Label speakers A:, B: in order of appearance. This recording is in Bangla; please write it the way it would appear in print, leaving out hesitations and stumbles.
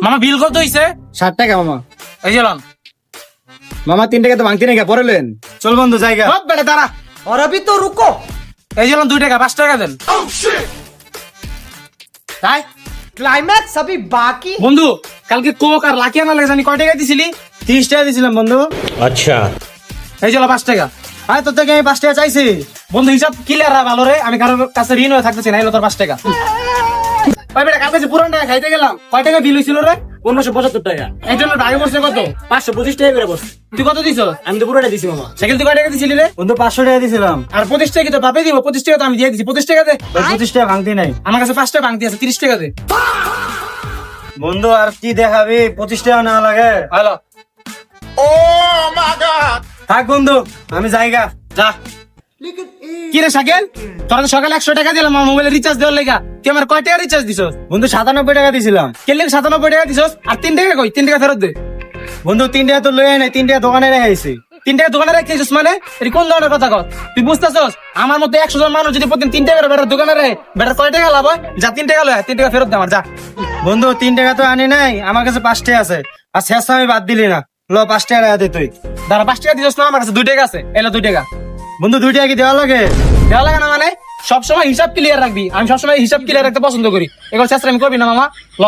A: মামা বিল কত হইছে?
B: 60 টাকা মামা।
A: এই গেলাম
B: মামা 3 টাকা তো ভাঙতি নাকি পরে লেন। চল বন্ধু জায়গা।
A: সব বেটা দাঁড়া।
C: और अभी तो रुको।
A: এই গেলাম 2 টাকা 5 টাকা দেন। তাই
C: क्लाइमैक्स अभी बाकी।
A: বন্ধু কালকে কোক আর লাকি আনা লাগে জানি কয় টাকা দিছিলি?
B: 30 টাকা দিছিলাম বন্ধু।
A: এই গেল 5 টাকা।
B: আরে তোর থেকে আমি 5 টাকা চাইছি।
A: বন্ধু হিসাব ক্লিয়ার রা ভালো রে, আমি কারোর কাছে ঋণ হয়ে থাকতেছি না, এলো তোর 5 টাকা। ওই বেটা কালকে যে পুরান টাকা খাইতে গেলাম, কয় টাকা বিল হইছিল রে?
D: 1575 টাকা।
A: একজনের ভাগে বসছে কত?
D: 525 টাকা করে বস।
A: তুই কত দিছ?
D: আমি তো পুরোটা দিছি মামা।
A: সাইকেল তুই কয় টাকা দিছিলি রে?
B: বন্ধু 500 টাকা দিছিলাম।
A: আর 25 টাকা কি তোর বাপে দিব? 25 টাকা তো আমি দিয়ে দিছি, 25 টাকা দে।
B: তোর 25 টাকা ভাঙতি নাই।
A: আমার কাছে 5 টাকা ভাঙতি আছে, 30 টাকা দে।
B: বন্ধু আর কি দেখাবি? 25 টাকা না লাগে।
A: হ্যালো
B: থাক বন্ধু আমি জায়গা।
A: যা। কি রে সাইকেল, তোরা তো সকালে 100 টাকা দিলাম আমার মোবাইলে রিচার্জ দেওয়ার লেগা, তুই আমার কয় টাকা রিচার্জ দিছস?
B: বন্ধু 97 টাকা দিছিলাম।
A: কেলে 97 টাকা দিছস? আর 3 টাকা কই? 3 টাকা ফেরত দে।
B: বন্ধু 3 টাকা তো লয়ে নাই, 3 টাকা দোকানে রেখেছি।
A: 3 টাকা দোকানে রেখেছিস মানে? এটা কোন ধরনের কথা কর? তুই বুঝতেছস আমার মতো 100 জন মানুষ যদি প্রতিদিন 3 টাকা বেটার দোকানে রে, বেটার কয় টাকা লাভ হয়? যা 3 টাকা লয়, 3 টাকা ফেরত দে আমার, যা।
B: বন্ধু 3 টাকা তো আনি নাই, আমার কাছে 5 টাকা আছে। আর শেষ আমি বাদ দিলি না। ল 5 টাকা দে তুই।
A: দাঁড়া, 5 টাকা দিছস না, আমার কাছে 2 টাকা আছে, এলো 2 টাকা।
B: বন্ধু 2 টাকা কি দেওয়া লাগে?
A: দেওয়া লাগে না মানে? সবসময় হিসাব ক্লিয়ার রাখবি, আমি সবসময় হিসাব ক্লিয়ার রাখতে পছন্দ করি। এগুলো চেষ্টা আমি করবি না মামা, ল।